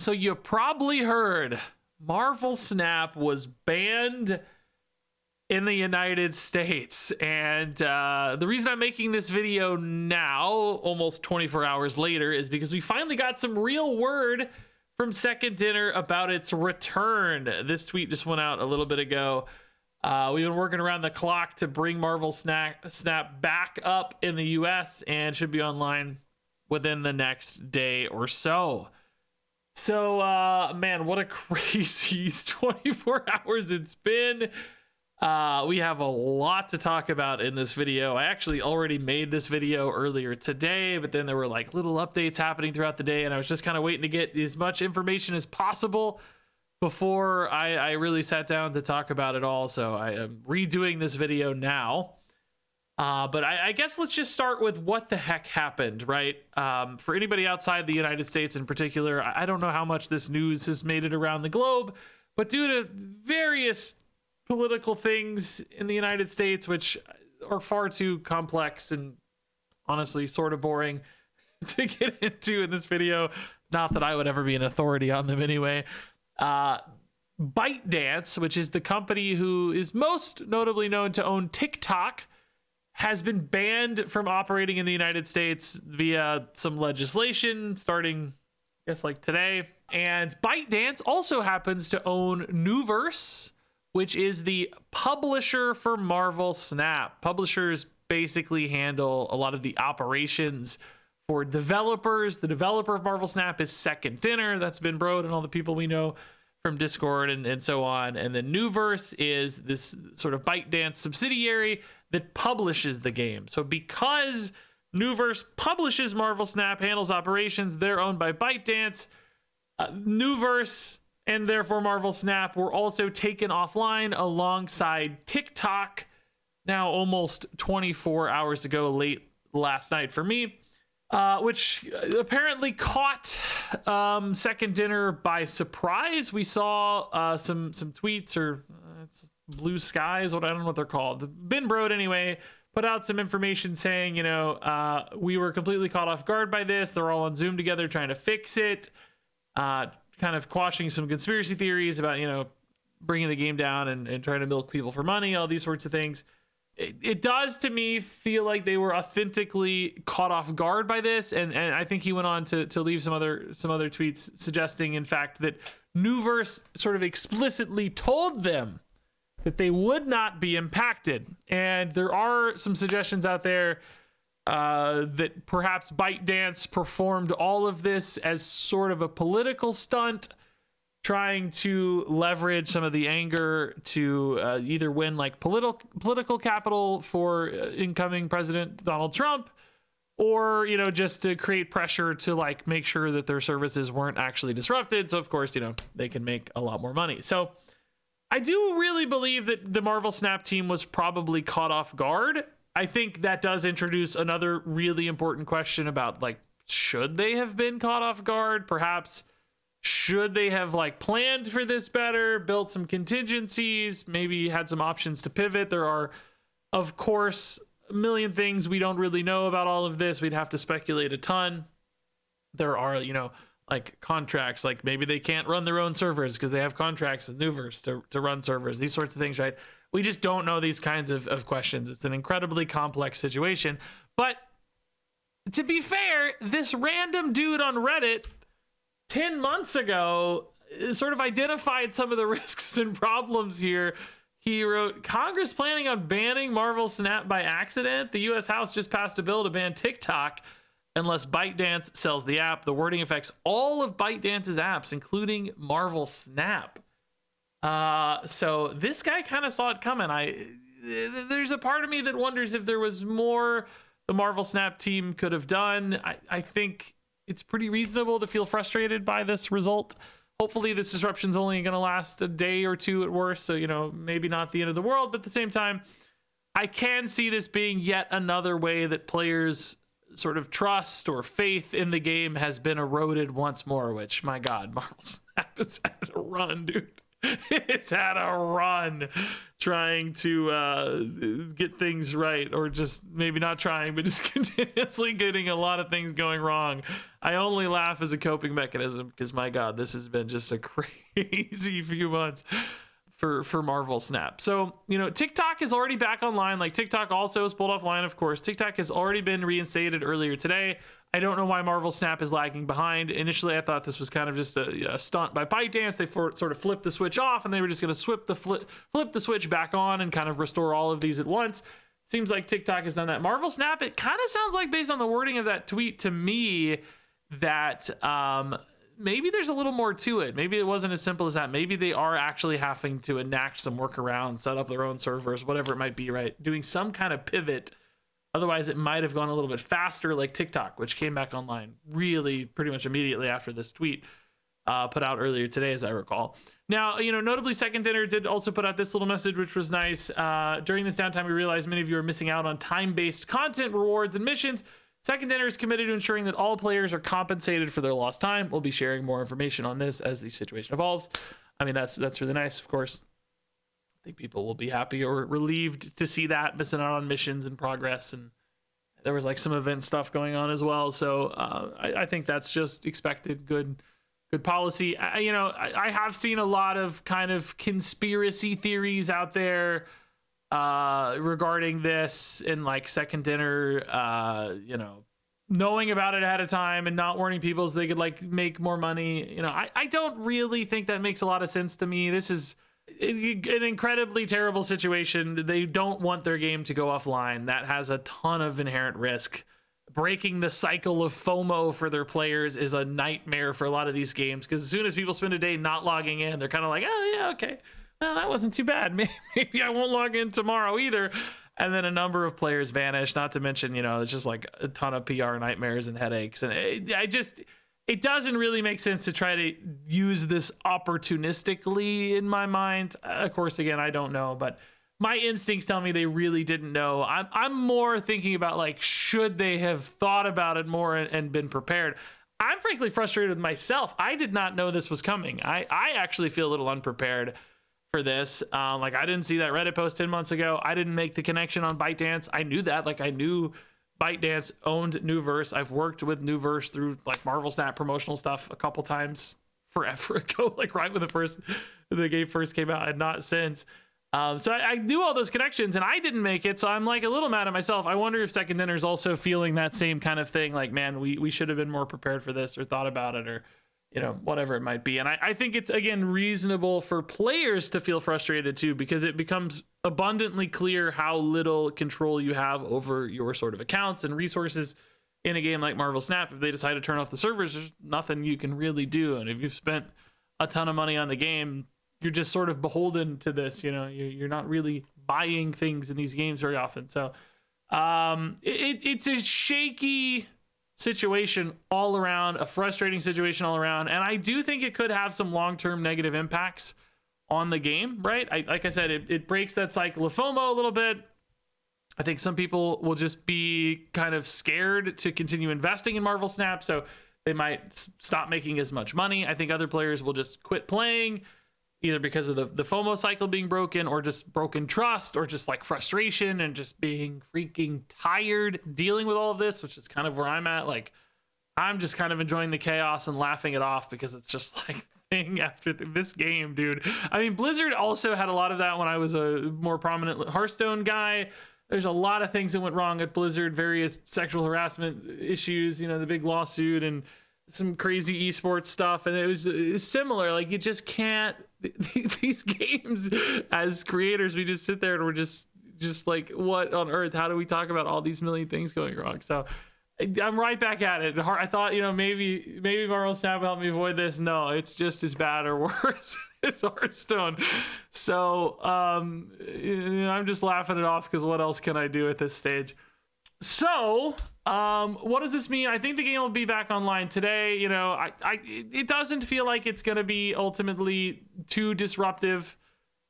So you probably heard Marvel Snap was banned in the United States. And the reason I'm making this video now, almost 24 hours later, is because we finally got some real word from Second Dinner about its return. This tweet just went out a little bit ago. We've been working around the clock to bring Marvel Snap back up in the US and should be online within the next day or so. So, man, what a crazy 24 hours it's been. We have a lot to talk about in this video. I actually already made this video earlier today, but then there were like little updates happening throughout the day, and I was just kind of waiting to get as much information as possible before I really sat down to talk about it all. So I am redoing this video now. But I guess let's just start with what the heck happened, right? For anybody outside the United States in particular, I don't know how much this news has made it around the globe, but due to various political things in the United States, which are far too complex and honestly sort of boring to get into in this video, not that I would ever be an authority on them anyway. ByteDance, which is the company who is most notably known to own TikTok, has been banned from operating in the United States via some legislation starting, I guess, like today. And ByteDance also happens to own Nuverse, which is the publisher for Marvel Snap. Publishers basically handle a lot of the operations for developers. The developer of Marvel Snap is Second Dinner. That's Ben Brode and all the people we know from Discord and so on. And then Nuverse is this sort of ByteDance subsidiary that publishes the game. So because Nuverse publishes Marvel Snap, handles operations, they're owned by ByteDance. Nuverse and therefore Marvel Snap were also taken offline alongside TikTok now almost 24 hours ago, late last night for me. Which apparently caught Second Dinner by surprise. We saw some tweets, or it's Blue Skies, I don't know what they're called. Ben Brode anyway put out some information saying, we were completely caught off guard by this. They're all on Zoom together trying to fix it, kind of quashing some conspiracy theories about bringing the game down and trying to milk people for money, all these sorts of things. It does to me feel like they were authentically caught off guard by this, and I think he went on to leave some other tweets suggesting, in fact, that Nuverse sort of explicitly told them that they would not be impacted. And there are some suggestions out there that perhaps ByteDance performed all of this as sort of a political stunt, trying to leverage some of the anger to either win like political capital for incoming President Donald Trump, or just to create pressure to like make sure that their services weren't actually disrupted. So of course they can make a lot more money. So I do really believe that the Marvel Snap team was probably caught off guard. I think that does introduce another really important question about like, should they have been caught off guard? Perhaps should they have like planned for this better, built some contingencies, maybe had some options to pivot? There are, of course, a million things we don't really know about all of this. We'd have to speculate a ton. There are, like contracts, like maybe they can't run their own servers because they have contracts with Nuverse to run servers, these sorts of things, right? We just don't know these kinds of questions. It's an incredibly complex situation. But to be fair, this random dude on Reddit 10 months ago sort of identified some of the risks and problems here. He wrote, Congress planning on banning Marvel Snap by accident. The US House just passed a bill to ban TikTok unless ByteDance sells the app. The wording affects all of ByteDance's apps, including Marvel Snap. So this guy kind of saw it coming. There's a part of me that wonders if there was more the Marvel Snap team could have done. I think it's pretty reasonable to feel frustrated by this result. Hopefully this disruption's only going to last a day or two at worst. So, maybe not the end of the world, but at the same time, I can see this being yet another way that players sort of trust or faith in the game has been eroded once more, which, my God, Marvel Snap has had a run, dude. it's had a run trying to get things right, or just maybe not trying, but just continuously getting a lot of things going wrong. I only laugh as a coping mechanism because, my God, this has been just a crazy few months for Marvel Snap. So, TikTok is already back online. Like, TikTok also is pulled offline, of course. TikTok has already been reinstated earlier today. I don't know why Marvel Snap is lagging behind. Initially, I thought this was kind of just a stunt by ByteDance. They sort of flipped the switch off, and they were just going to flip the switch back on and kind of restore all of these at once. Seems like TikTok has done that. Marvel Snap, it kind of sounds like, based on the wording of that tweet to me, that maybe there's a little more to it. Maybe it wasn't as simple as that. Maybe they are actually having to enact some workarounds, set up their own servers, whatever it might be, right? Doing some kind of pivot. Otherwise, it might have gone a little bit faster, like TikTok, which came back online really pretty much immediately after this tweet put out earlier today, as I recall. Now, notably, Second Dinner did also put out this little message, which was nice. During this downtime, we realized many of you are missing out on time-based content, rewards, and missions. Second Dinner is committed to ensuring that all players are compensated for their lost time. We'll be sharing more information on this as the situation evolves. I mean, that's really nice, of course. I think people will be happy or relieved to see that, missing out on missions and progress. And there was like some event stuff going on as well. So I think that's just expected good policy. I have seen a lot of kind of conspiracy theories out there regarding this, and like Second Dinner, knowing about it ahead of time and not warning people so they could like make more money. I don't really think that makes a lot of sense to me. This is an incredibly terrible situation. They don't want their game to go offline. That has a ton of inherent risk. Breaking the cycle of FOMO for their players is a nightmare for a lot of these games, because as soon as people spend a day not logging in, they're kind of like, oh yeah, okay, well, that wasn't too bad. Maybe I won't log in tomorrow either. And then a number of players vanish, not to mention, it's just like a ton of PR nightmares and headaches. And it doesn't really make sense to try to use this opportunistically in my mind. Of course, again, I don't know, but my instincts tell me they really didn't know. I'm more thinking about, like, should they have thought about it more and been prepared? I'm frankly frustrated with myself. I did not know this was coming. I actually feel a little unprepared for this. Like, I didn't see that Reddit post 10 months ago. I didn't make the connection on ByteDance. I knew that. Like, I knew ByteDance owned Nuverse. I've worked with Nuverse through like Marvel Snap promotional stuff a couple times forever ago, like right when the game first came out, and not since. So I knew all those connections, and I didn't make it. So I'm like a little mad at myself. I wonder if Second Dinner is also feeling that same kind of thing. Like, man, we should have been more prepared for this, or thought about it, or whatever it might be. And I think it's, again, reasonable for players to feel frustrated too, because it becomes abundantly clear how little control you have over your sort of accounts and resources in a game like Marvel Snap. If they decide to turn off the servers, there's nothing you can really do. And if you've spent a ton of money on the game, you're just sort of beholden to this. You're not really buying things in these games very often. So it's a shaky situation all around, a frustrating situation all around, and I do think it could have some long-term negative impacts on the game, right? Like I said, it breaks that cycle of FOMO a little bit. I think some people will just be kind of scared to continue investing in Marvel Snap, so they might stop making as much money. I think other players will just quit playing, either because of the FOMO cycle being broken, or just broken trust, or just like frustration and just being freaking tired dealing with all of this, which is kind of where I'm at. Like, I'm just kind of enjoying the chaos and laughing it off, because it's just like thing after this game, dude. I mean, Blizzard also had a lot of that when I was a more prominent Hearthstone guy. There's a lot of things that went wrong at Blizzard, various sexual harassment issues, the big lawsuit, and some crazy esports stuff. And it was similar. Like, you just can't, these games as creators, we just sit there and we're just like, what on earth? How do we talk about all these million things going wrong? So I'm right back at it. I thought, maybe Marvel Snap will help me avoid this. No, it's just as bad or worse as Hearthstone. So I'm just laughing it off, because what else can I do at this stage? So what does this mean? I think the game will be back online today. It doesn't feel like it's going to be ultimately too disruptive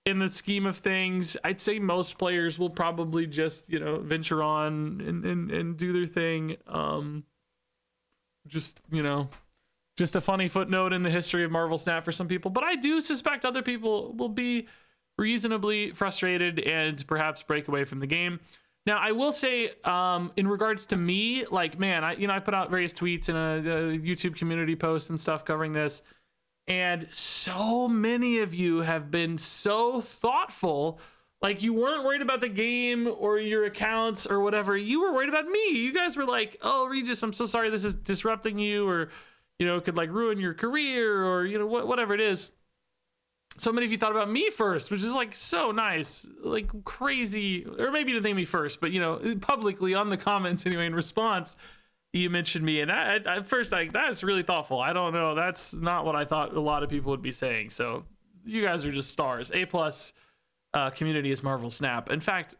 in the scheme of things. I'd say most players will probably just, venture on and do their thing. Just just a funny footnote in the history of Marvel Snap for some people. But I do suspect other people will be reasonably frustrated and perhaps break away from the game. Now, I will say, in regards to me, like, man, I put out various tweets and a YouTube community post and stuff covering this, and so many of you have been so thoughtful. Like, you weren't worried about the game or your accounts or whatever. You were worried about me. You guys were like, "Oh, Regis, I'm so sorry this is disrupting you," or, it could like ruin your career, or, whatever it is. So many of you thought about me first, which is like so nice, like crazy. Or maybe you didn't think me first, but publicly on the comments anyway, in response, you mentioned me. And at first, like, that's really thoughtful. I don't know. That's not what I thought a lot of people would be saying. So you guys are just stars. A+ community is Marvel Snap. In fact,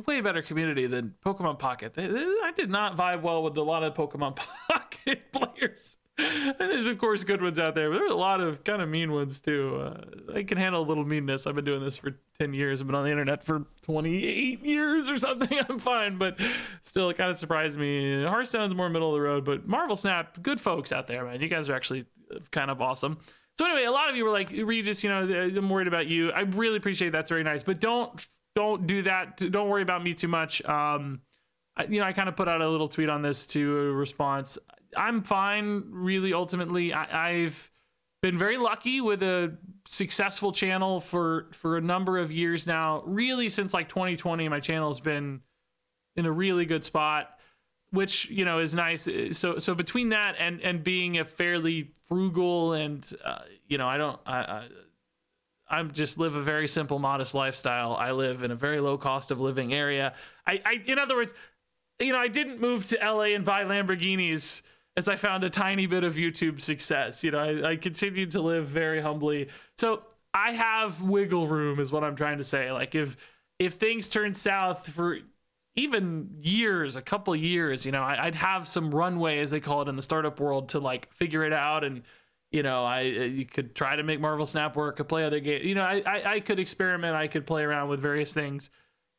way better community than Pokemon Pocket. I did not vibe well with a lot of Pokemon Pocket players. And there's, of course, good ones out there, but there's a lot of kind of mean ones too. I can handle a little meanness. I've been doing this for 10 years. I've been on the internet for 28 years or something. I'm fine, but still, it kind of surprised me. Hearthstone's more middle of the road, but Marvel Snap, good folks out there, man. You guys are actually kind of awesome. So anyway, a lot of you were like, Regis, I'm worried about you. I really appreciate that. That's very nice, but don't do that. Don't worry about me too much. I kind of put out a little tweet on this to a response. I'm fine, really. Ultimately, I've been very lucky with a successful channel for a number of years now. Really, since like 2020, my channel has been in a really good spot, which is nice. So between that and being a fairly frugal and I just live a very simple, modest lifestyle. I live in a very low cost of living area. In other words, I didn't move to LA and buy Lamborghinis as I found a tiny bit of YouTube success. I continued to live very humbly. So I have wiggle room is what I'm trying to say. Like, if things turn south for even years, a couple years, I'd have some runway, as they call it in the startup world, to like figure it out. And, you could try to make Marvel Snap work, could play other games. I could experiment. I could play around with various things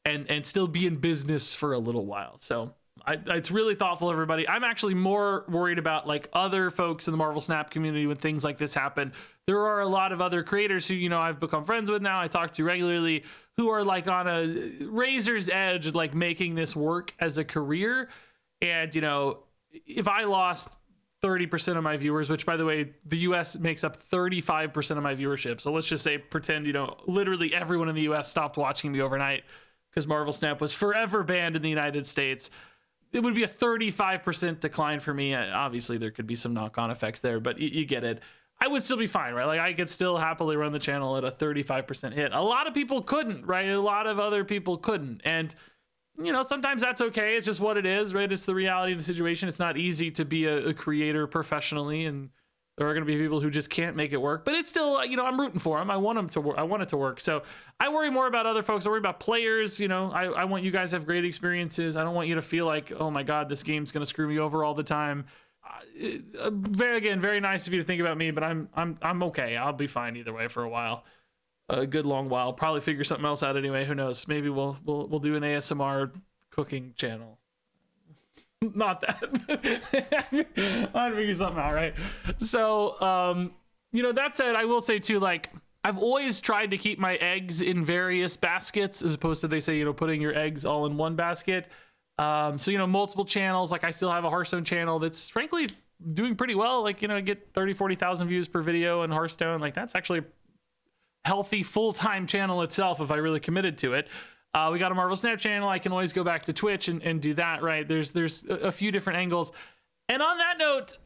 and still be in business for a little while. So it's really thoughtful, everybody. I'm actually more worried about like other folks in the Marvel Snap community when things like this happen. There are a lot of other creators who, I've become friends with now, I talk to regularly, who are like on a razor's edge, like making this work as a career. And, if I lost 30% of my viewers, which by the way, the US makes up 35% of my viewership. So let's just say, pretend, literally everyone in the US stopped watching me overnight because Marvel Snap was forever banned in the United States. It would be a 35% decline for me. Obviously, there could be some knock-on effects there, but you get it. I would still be fine, right? Like, I could still happily run the channel at a 35% hit. A lot of people couldn't, right? A lot of other people couldn't. And, sometimes that's okay. It's just what it is, right? It's the reality of the situation. It's not easy to be a creator professionally, and there are going to be people who just can't make it work. But it's still, I'm rooting for them. I want them to work. I want it to work. So I worry more about other folks. I worry about players. I want you guys to have great experiences. I don't want you to feel like, oh my God, this game's going to screw me over all the time. Very nice of you to think about me, but I'm okay. I'll be fine either way for a while, a good long while. Probably figure something else out anyway. Who knows? Maybe we'll do an ASMR cooking channel. Not that. I'll figure something out, right? So, that said, I will say too, like, I've always tried to keep my eggs in various baskets, as opposed to, they say, putting your eggs all in one basket. So, multiple channels. Like, I still have a Hearthstone channel that's frankly doing pretty well. Like, I get 30, 40,000 views per video in Hearthstone. Like, that's actually a healthy full-time channel itself if I really committed to it. We got a Marvel Snap channel. I can always go back to Twitch and do that, right? There's a few different angles. And on that note,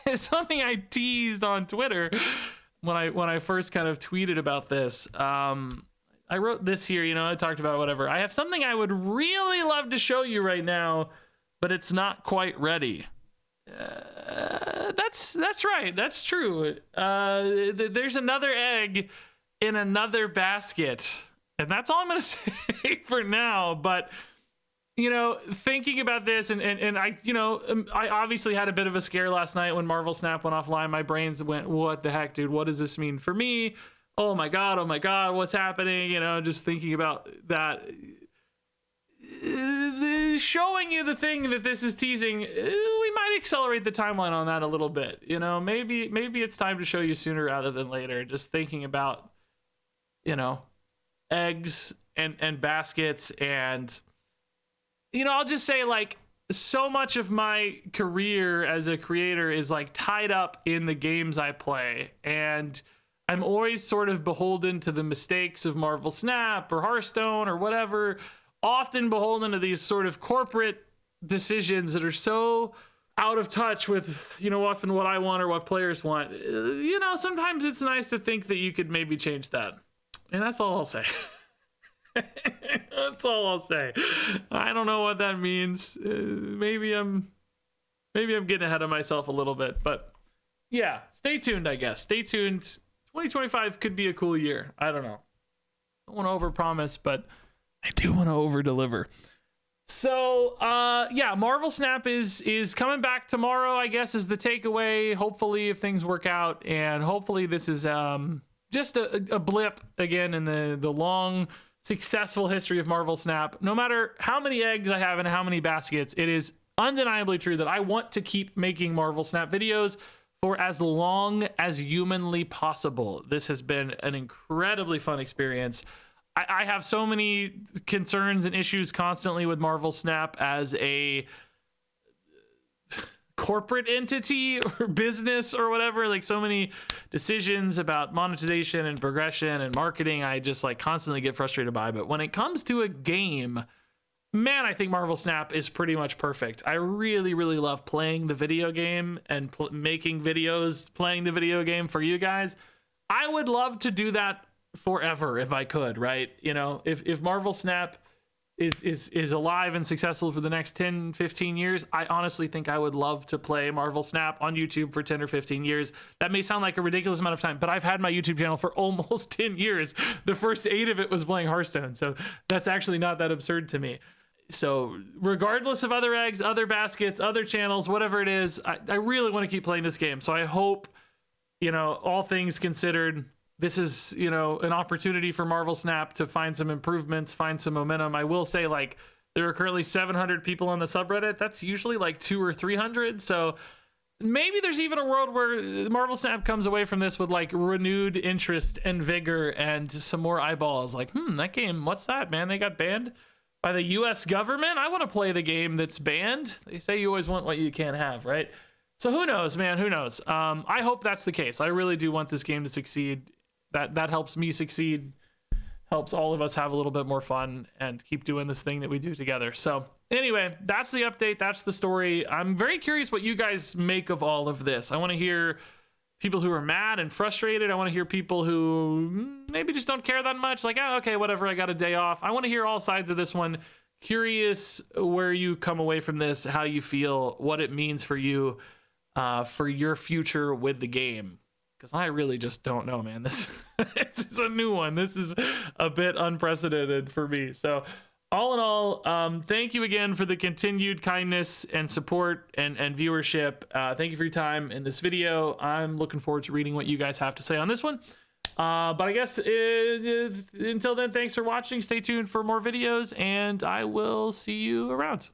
it's something I teased on Twitter when I first kind of tweeted about this. I wrote this here, I talked about it, whatever. I have something I would really love to show you right now, but it's not quite ready. That's right. That's true. There's another egg in another basket, and that's all I'm gonna say for now. But thinking about this, and I obviously had a bit of a scare last night when Marvel Snap went offline. My brains went, what the heck, dude? What does this mean for me? Oh my god, what's happening? Just thinking about that. showing you the thing that this is teasing, we might accelerate the timeline on that a little bit. You know, maybe it's time to show you sooner rather than later. Just thinking about, you know, eggs and baskets, and, you know, I'll just say, like, so much of my career as a creator is like tied up in the games I play, and I'm always sort of beholden to the mistakes of Marvel Snap or Hearthstone or whatever, often beholden to these sort of corporate decisions that are so out of touch with, you know, often what I want or what players want. You know, sometimes it's nice to think that you could maybe change that. And that's all I'll say. That's all I'll say. I don't know what that means. Maybe I'm getting ahead of myself a little bit, but yeah, stay tuned, I guess. Stay tuned. 2025 could be a cool year. I don't know. I don't want to overpromise, but I do want to overdeliver. So, yeah, Marvel Snap is coming back tomorrow, I guess, is the takeaway. Hopefully, if things work out, and hopefully this is just a blip again in the long, successful history of Marvel Snap. No matter how many eggs I have and how many baskets, it is undeniably true that I want to keep making Marvel Snap videos for as long as humanly possible. This has been an incredibly fun experience. I have so many concerns and issues constantly with Marvel Snap as a corporate entity or business or whatever, like so many decisions about monetization and progression and marketing I just like constantly get frustrated by. But when it comes to a game, man, I think Marvel Snap is pretty much perfect. I really, really love playing the video game and making videos, playing the video game for you guys. I would love to do that forever if I could, right? You know, if Marvel Snap is alive and successful for the next 10, 15 years, I honestly think I would love to play Marvel Snap on YouTube for 10 or 15 years. That may sound like a ridiculous amount of time, but I've had my YouTube channel for almost 10 years. The first 8 of it was playing Hearthstone, so that's actually not that absurd to me. So regardless of other eggs, other baskets, other channels, whatever it is, I really want to keep playing this game. So I hope, you know, all things considered, this is, you know, an opportunity for Marvel Snap to find some improvements, find some momentum. I will say, like, there are currently 700 people on the subreddit. That's usually like 200 or 300. So maybe there's even a world where Marvel Snap comes away from this with like renewed interest and vigor and some more eyeballs. Like, that game, what's that, man? They got banned by the US government? I want to play the game that's banned. They say you always want what you can't have, right? So who knows, man? Who knows? I hope that's the case. I really do want this game to succeed. That helps me succeed, helps all of us have a little bit more fun and keep doing this thing that we do together. So anyway, that's the update. That's the story. I'm very curious what you guys make of all of this. I want to hear people who are mad and frustrated. I want to hear people who maybe just don't care that much. Like, oh, okay, whatever, I got a day off. I want to hear all sides of this one. Curious where you come away from this, how you feel, what it means for you, for your future with the game. Because I really just don't know, man. This is a new one. This is a bit unprecedented for me. So all in all, thank you again for the continued kindness and support and viewership. Thank you for your time in this video. I'm looking forward to reading what you guys have to say on this one. But I guess until then, thanks for watching. Stay tuned for more videos, and I will see you around.